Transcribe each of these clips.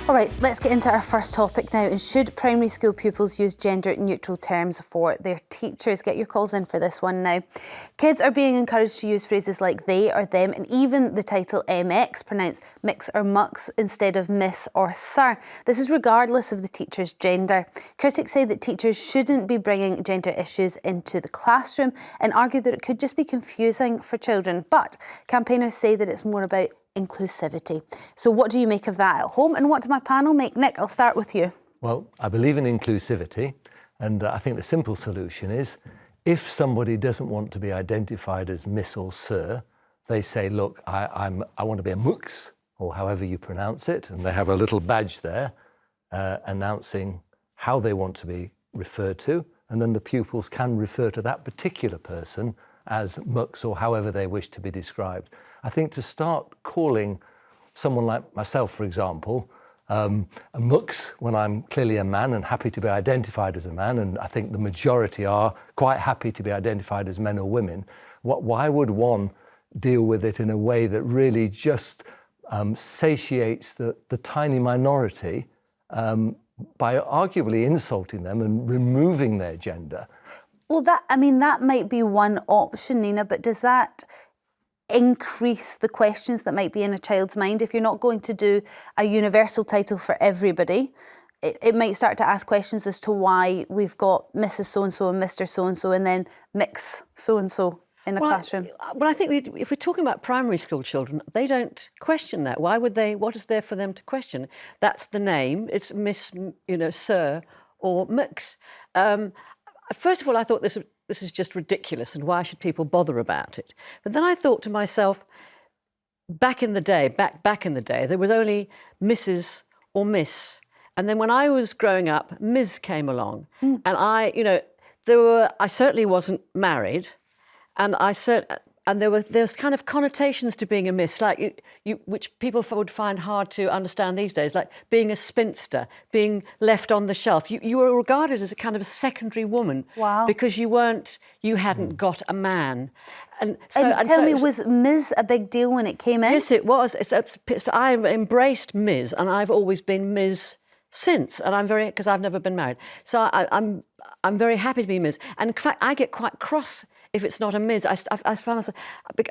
All right, let's get into our first topic now. And should primary school pupils use gender-neutral terms for their teachers? Get your calls in for this one now. Kids are being encouraged to use phrases like they or them, and even the title MX, pronounced mix or mux instead of miss or sir. This is regardless of the teacher's gender. Critics say that teachers shouldn't be bringing gender issues into the classroom and argue that it could just be confusing for children. But campaigners say that it's more about inclusivity. So what do you make of that at home, and what do my panel make? Nick, I'll start with you. Well, I believe in inclusivity, and I think the simple solution is if somebody doesn't want to be identified as Miss or Sir, they say, look, I want to be a mux, or however you pronounce it, and they have a little badge there announcing how they want to be referred to, and then the pupils can refer to that particular person as mux or however they wish to be described. I think to start calling someone like myself, for example, a mux when I'm clearly a man and happy to be identified as a man, and I think the majority are quite happy to be identified as men or women, why would one deal with it in a way that really just satiates the tiny minority by arguably insulting them and removing their gender? Well, that might be one option, Nina, but does that increase the questions that might be in a child's mind? If you're not going to do a universal title for everybody, it might start to ask questions as to why we've got Mrs. So-and-so and Mr. So-and-so and then mix so-and-so in the classroom. Well, I think if we're talking about primary school children, they don't question that. Why would they? What is there for them to question? That's the name. It's Miss, Sir or Mix. First of all, I thought this is just ridiculous, and why should people bother about it? But then I thought to myself, back in the day, there was only Mrs. or Miss. And then when I was growing up, Ms. came along. And I certainly wasn't married, and there was kind of connotations to being a miss, like which people would find hard to understand these days, like being a spinster, being left on the shelf. You were regarded as a kind of a secondary woman. Wow. Because you hadn't got a man. And tell me, was Ms. a big deal when it came in? Yes, it was. I embraced Ms. and I've always been Ms. since, and because I've never been married. So I'm very happy to be Ms. And in fact, I get quite cross if it's not a Ms. I found myself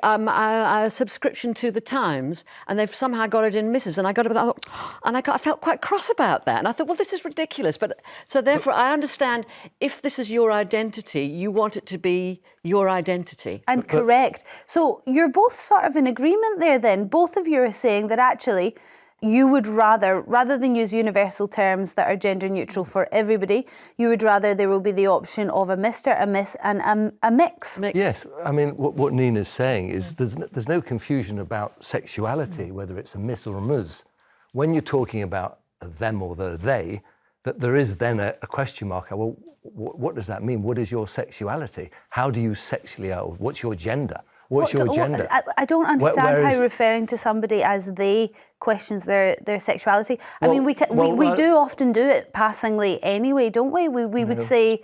a subscription to the Times, and they've somehow got it in Mrs. And I got it, I felt quite cross about that. And I thought, well, this is ridiculous. So therefore, I understand if this is your identity, you want it to be your identity. And correct. So you're both sort of in agreement there then. Both of you are saying that actually you would rather than use universal terms that are gender neutral for everybody, you would rather there will be the option of a Mr., a Miss and a mix. Yes, I mean, what Nina's saying is there's no confusion about sexuality, whether it's a Miss or a Ms. When you're talking about them or they, that there is then a question mark. Well, what does that mean? What is your sexuality? How do you sexually, what's your gender? What's your gender? I don't understand how referring to somebody as they questions their sexuality. I mean, we do often do it passingly anyway, don't we? We would say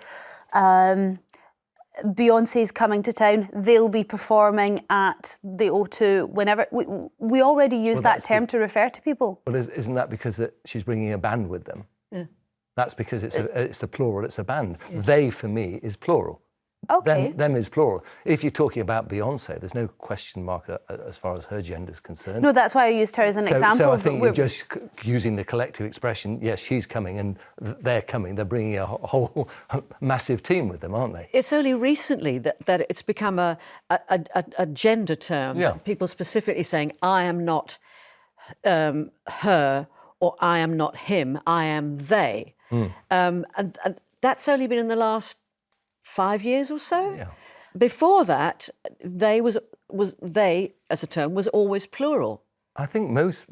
Beyonce's coming to town, they'll be performing at the O2 whenever. We already use that term to refer to people. Well, isn't that because she's bringing a band with them? Yeah. That's because it's the plural, it's a band. Yeah. They, for me, is plural. Okay. Them is plural. If you're talking about Beyonce, there's no question mark as far as her gender is concerned. No, that's why I used her as an example. So I think you're just using the collective expression, yes, she's coming and they're coming. They're bringing a whole massive team with them, aren't they? It's only recently that it's become a gender term. Yeah. People specifically saying, I am not her, or I am not him, I am they. And that's only been in the last 5 years or so. Yeah. Before that, they was they as a term was always plural. I think most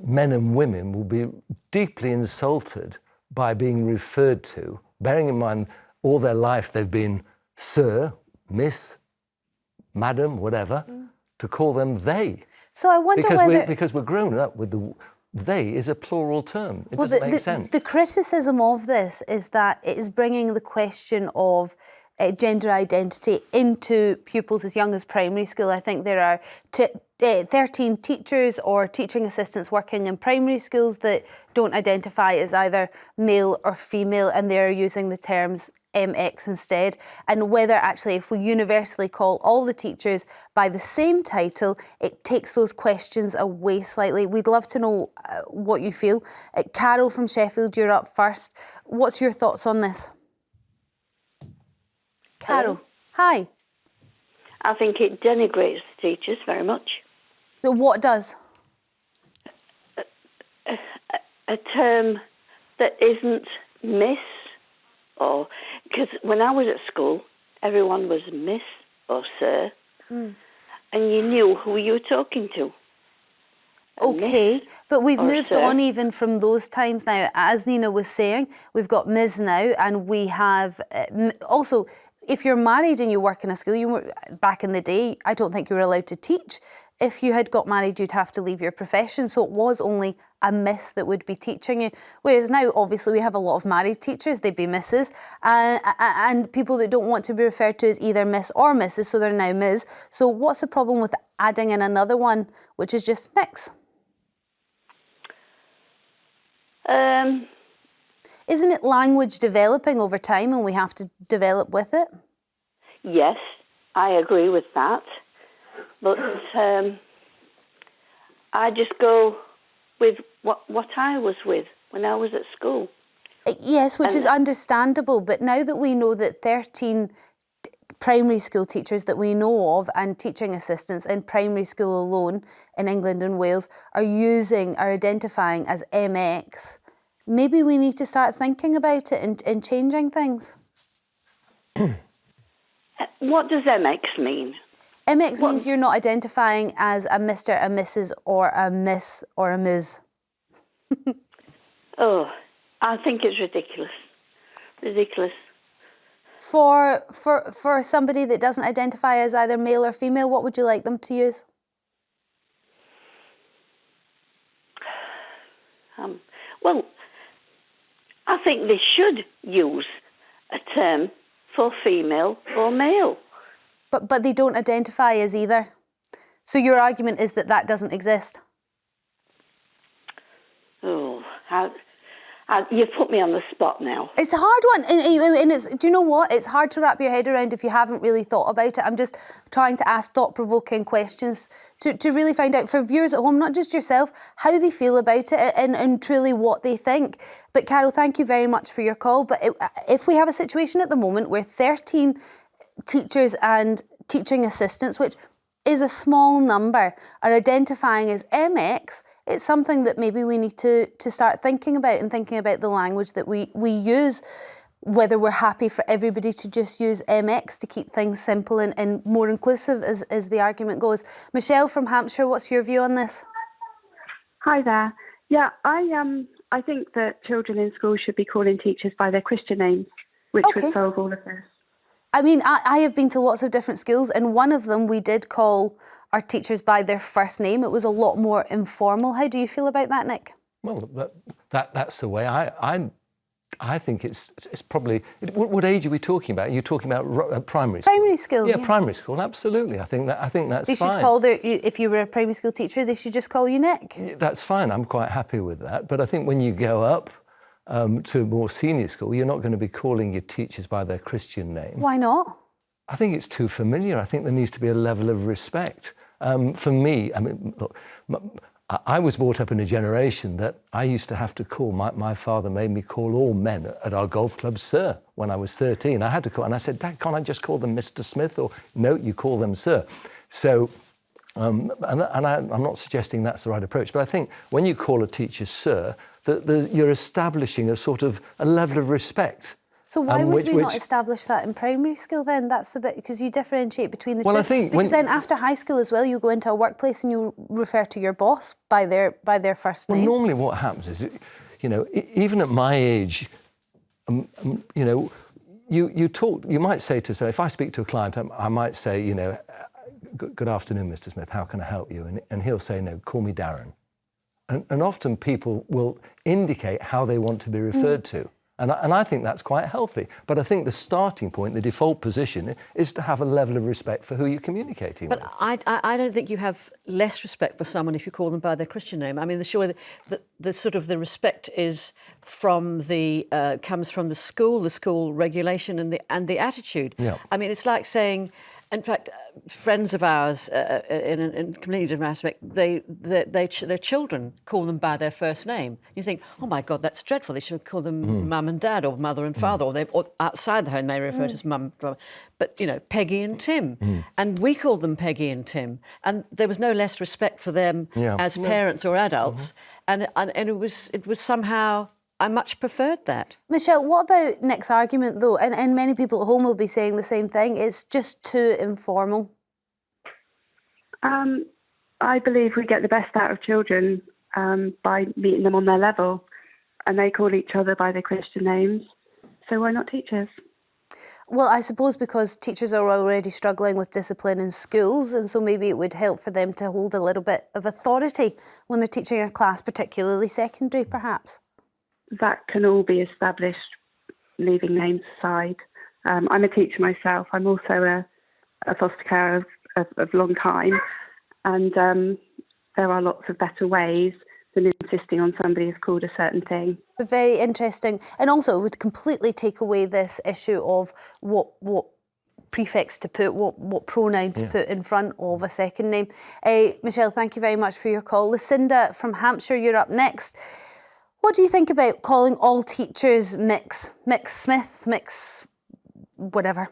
men and women will be deeply insulted by being referred to, bearing in mind all their life they've been Sir, Miss, Madam, whatever, to call them they. So I wonder because we're grown up with the they is a plural term. It well, doesn't make sense. The criticism of this is that it is bringing the question of gender identity into pupils as young as primary school. I think there are 13 teachers or teaching assistants working in primary schools that don't identify as either male or female, and they're using the terms MX instead. And whether actually, if we universally call all the teachers by the same title, it takes those questions away slightly. We'd love to know what you feel. Carol from Sheffield, you're up first. What's your thoughts on this? Carol, hello. Hi. I think it denigrates teachers very much. So what does? A term that isn't Miss, or because when I was at school, everyone was Miss or Sir, and you knew who you were talking to. Okay, but we've moved sir. on even from those times now. As Nina was saying, we've got Ms. now, and we have also, if you're married and you work in a school, you were, back in the day, I don't think you were allowed to teach. If you had got married, you'd have to leave your profession. So it was only a miss that would be teaching you. Whereas now, obviously, we have a lot of married teachers. They'd be misses. And people that don't want to be referred to as either miss or misses, so they're now Ms. So what's the problem with adding in another one, which is just mix? Isn't it language developing over time and we have to develop with it? Yes, I agree with that. But I just go with what I was with when I was at school. Yes, which is understandable. But now that we know that 13 primary school teachers that we know of and teaching assistants in primary school alone in England and Wales are identifying as MX, maybe we need to start thinking about it and changing things. What does MX mean? MX means you're not identifying as a Mr., a Mrs. or a Miss or a Ms. Oh, I think it's ridiculous. Ridiculous. For somebody that doesn't identify as either male or female, what would you like them to use? Well, I think they should use a term for female or male. But they don't identify as either. So your argument is that that doesn't exist? Oh, you've put me on the spot now. It's a hard one, and it's, do you know what? It's hard to wrap your head around if you haven't really thought about it. I'm just trying to ask thought-provoking questions to really find out for viewers at home, not just yourself, how they feel about it and truly what they think. But Carol, thank you very much for your call. But if we have a situation at the moment where 13 teachers and teaching assistants, which is a small number, are identifying as MX, it's something that maybe we need to start thinking about and thinking about the language that we use, whether we're happy for everybody to just use MX to keep things simple and more inclusive as the argument goes. Michelle from Hampshire, what's your view on this? Hi there. Yeah, I think that children in school should be calling teachers by their Christian names, which would solve all of this. I mean, I have been to lots of different schools, and one of them we did call our teachers by their first name. It was a lot more informal. How do you feel about that, Nick? Well, that's the way I think it's probably. What age are we talking about? Are you talking about primary school? Primary school. Yeah, primary school. Absolutely. I think that's fine. They should call if you were a primary school teacher, they should just call you Nick. That's fine. I'm quite happy with that. But I think when you go up to more senior school, you're not going to be calling your teachers by their Christian name. Why not? I think it's too familiar. I think there needs to be a level of respect. For me, I mean, look, I was brought up in a generation that I used to have to call, my father made me call all men at our golf club sir when I was 13. I had to call, and I said, Dad, can't I just call them Mr. Smith? Or no, you call them sir. So, I'm not suggesting that's the right approach, but I think when you call a teacher sir, you're establishing a sort of a level of respect. So why would we not establish that in primary school then? That's the bit, because you differentiate between the two. I think because then after high school as well, you go into a workplace and you refer to your boss by their first name. Well, normally what happens is, you know, even at my age, you know, you might say to, so if I speak to a client, I might say, you know, good afternoon, Mr. Smith, how can I help you? And he'll say, no, call me Darren. And often people will indicate how they want to be referred to. And I think that's quite healthy. But I think the starting point, the default position, is to have a level of respect for who you're communicating with. But I don't think you have less respect for someone if you call them by their Christian name. I mean, surely the sort of the respect is from comes from the school regulation and the attitude. Yeah. I mean, it's like saying, in fact, friends of ours in a completely different aspect, their children call them by their first name. You think, oh my God, that's dreadful. They should call them mum and dad or mother and father, or outside the home they refer to as mum. But Peggy and Tim, and we called them Peggy and Tim, and there was no less respect for them as parents or adults, and it was somehow. I much preferred that. Michelle, what about Nick's argument though? And many people at home will be saying the same thing. It's just too informal. I believe we get the best out of children by meeting them on their level, and they call each other by their Christian names. So why not teachers? Well, I suppose because teachers are already struggling with discipline in schools, and so maybe it would help for them to hold a little bit of authority when they're teaching a class, particularly secondary, perhaps. That can all be established, leaving names aside. I'm a teacher myself. I'm also a foster carer of long time, and there are lots of better ways than insisting on somebody is called a certain thing. It's very interesting, and also it would completely take away this issue of what prefix to put, what pronoun to put in front of a second name. Michelle, thank you very much for your call. Lucinda from Hampshire, you're up next. What do you think about calling all teachers Mix Smith, Mix whatever?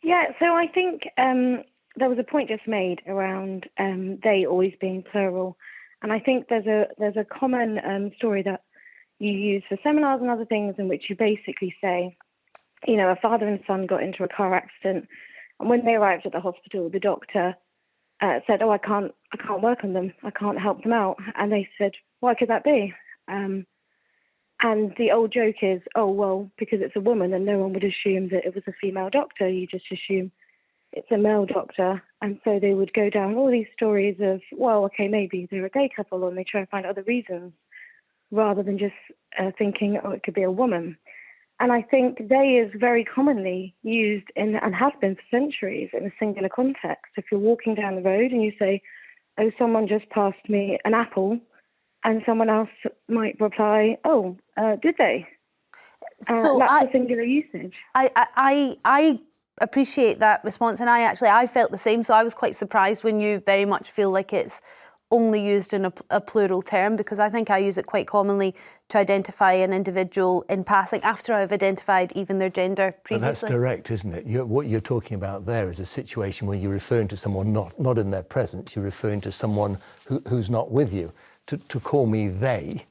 Yeah, so I think there was a point just made around they always being plural, and I think there's a common story that you use for seminars and other things in which you basically say, a father and son got into a car accident, and when they arrived at the hospital, the doctor said, "Oh, I can't work on them. I can't help them out," and they said, "Why could that be?" And the old joke is, oh, well, because it's a woman and no one would assume that it was a female doctor. You just assume it's a male doctor. And so they would go down all these stories of, well, okay, maybe they're a gay couple, and they try and find other reasons rather than just thinking, oh, it could be a woman. And I think they is very commonly used and has been for centuries in a singular context. If you're walking down the road and you say, oh, someone just passed me an apple, and someone else might reply, oh, did they? So that's a singular usage. I appreciate that response, and I felt the same, so I was quite surprised when you very much feel like it's only used in a plural term, because I think I use it quite commonly to identify an individual in passing after I've identified even their gender previously. Well, that's direct, isn't it? What you're talking about there is a situation where you're referring to someone not in their presence, you're referring to someone who's not with you. To call me they.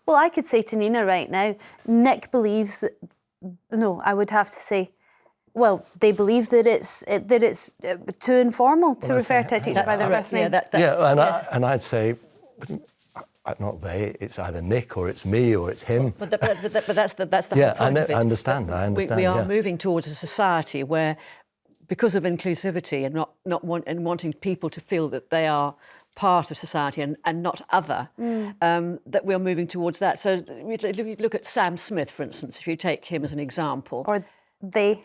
Well, I could say to Nina right now, Nick believes that, no, I would have to say, well, they believe that it's too informal to refer to a teacher by their first name. And I'd say, not they, it's either Nick or it's me or it's him. But that's the whole point of it. I understand. We are moving towards a society where, because of inclusivity and wanting people to feel that they are part of society and not other, that we're moving towards that. So we look at Sam Smith, for instance, if you take him as an example. Or they.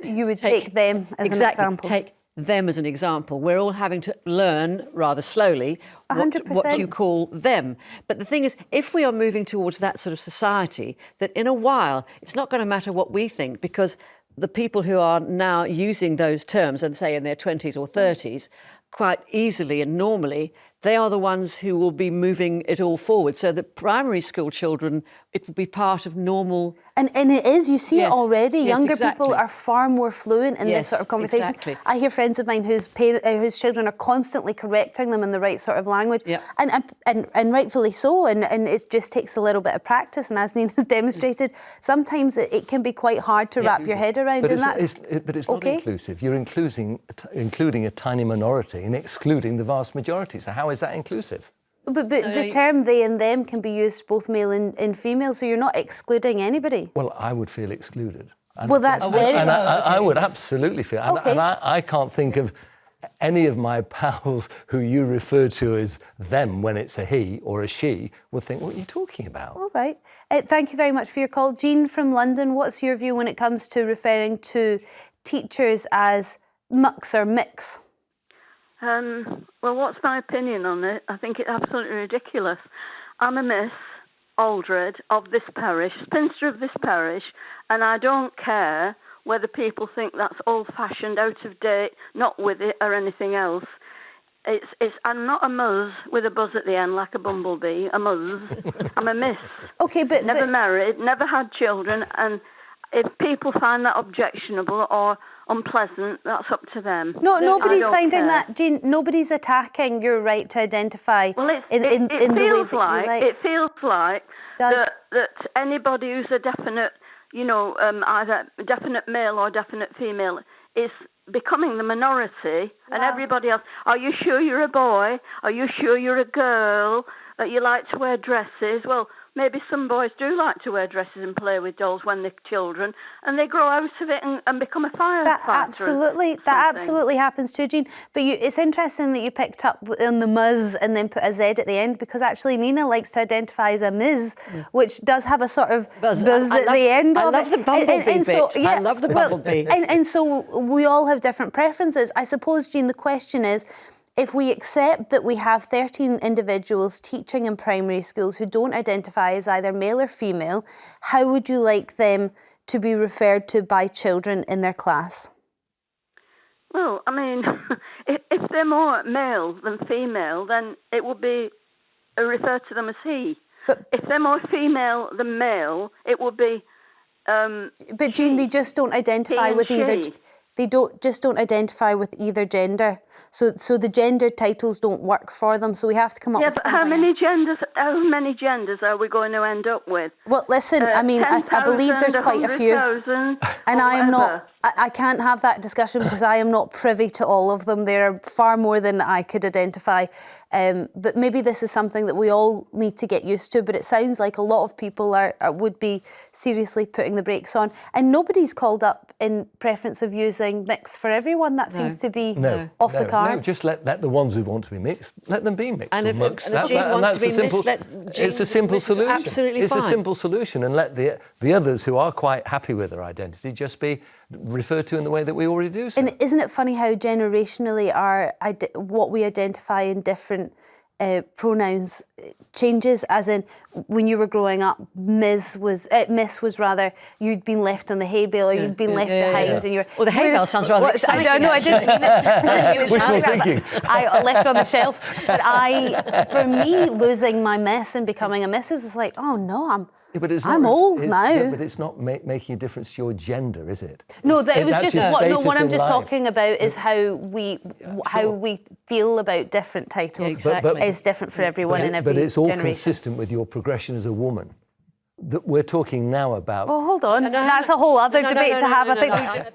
You would take them as an example. Take them as an example. We're all having to learn rather slowly what you call them. But the thing is, if we are moving towards that sort of society, that in a while, it's not going to matter what we think, because the people who are now using those terms, and say in their 20s or 30s, quite easily and normally, they are the ones who will be moving it all forward. So the primary school children, it will be part of normal. And it is, you see it already. Yes, Younger exactly. people are far more fluent in this sort of conversation. Exactly. I hear friends of mine whose children are constantly correcting them in the right sort of language. Yep. And rightfully so. And it just takes a little bit of practice. And as Nina's demonstrated, sometimes it can be quite hard to wrap your head around. But it's not inclusive. You're including a tiny minority and excluding the vast majority. So how is that inclusive? But the term they and them can be used both male and female, so you're not excluding anybody. Well, I would feel excluded. Well, that's very... I would absolutely feel... Okay. And I can't think of any of my pals who you refer to as them when it's a he or a she will think, what are you talking about? All right. Thank you very much for your call. Jean from London, what's your view when it comes to referring to teachers as mucks or mix? Well, what's my opinion on it? I think it's absolutely ridiculous. I'm a Miss Aldred of this parish, spinster of this parish, and I don't care whether people think that's old-fashioned, out of date, not with it or anything else. I'm not a muzz with a buzz at the end like a bumblebee, a muzz. I'm a miss. Okay, but never married, never had children, and if people find that objectionable or unpleasant, that's up to them. No, nobody's finding that, Jean. Nobody's attacking your right to identify in the way that you like. It feels like that anybody who's a definite, either definite male or definite female is becoming the minority, and everybody else. Are you sure you're a boy? Are you sure you're a girl? That you like to wear dresses? Well, maybe some boys do like to wear dresses and play with dolls when they're children, and they grow out of it and become a firefighter. That absolutely happens too, Jean. But it's interesting that you picked up on the Ms and then put a Z at the end, because actually Nina likes to identify as a Ms, which does have a sort of buzz at the end of it. I love the bumblebee bit. I love the bumblebee. And so we all have different preferences. I suppose, Jean, the question is, if we accept that we have 13 individuals teaching in primary schools who don't identify as either male or female, how would you like them to be referred to by children in their class? Well, I mean, if they're more male than female, then it would be referred to them as he. But if they're more female than male, it would be But Jean, they just don't identify with either. They don't identify with either gender. So the gender titles don't work for them. So we have to come up with something. How many genders are we going to end up with? Well, listen, I mean, I believe there's quite a few. And I am not. I can't have that discussion because I am not privy to all of them. There are far more than I could identify. But maybe this is something that we all need to get used to. But it sounds like a lot of people would be seriously putting the brakes on. And nobody's called up in preference of using mix for everyone. That seems to be off the cards. No, just let the ones who want to be mixed, let them be mixed. And if mixed. Jean wants to be mixed, it's a simple solution. Absolutely it's fine. a simple solution, and let the others who are quite happy with their identity just be referred to in the way that we already do. So. And isn't it funny how generationally what we identify in different pronouns changes? As in, when you were growing up, miss was rather you'd been left on the hay bale or you'd been left behind, and you're. Well, the hay bale sounds rather exciting. I didn't mean it. Wishful thinking. I left on the shelf, but for me, losing my miss and becoming a missus was like, oh no, I'm old now. Yeah, but it's not making a difference to your gender, is it? No, it was just what I'm just life. talking about is how we feel about different titles. Exactly. It's different for everyone in every generation. But it's all generation. consistent with your progression as a woman. That we're talking now about. Oh, hold on. That's a whole other debate to have. I think we just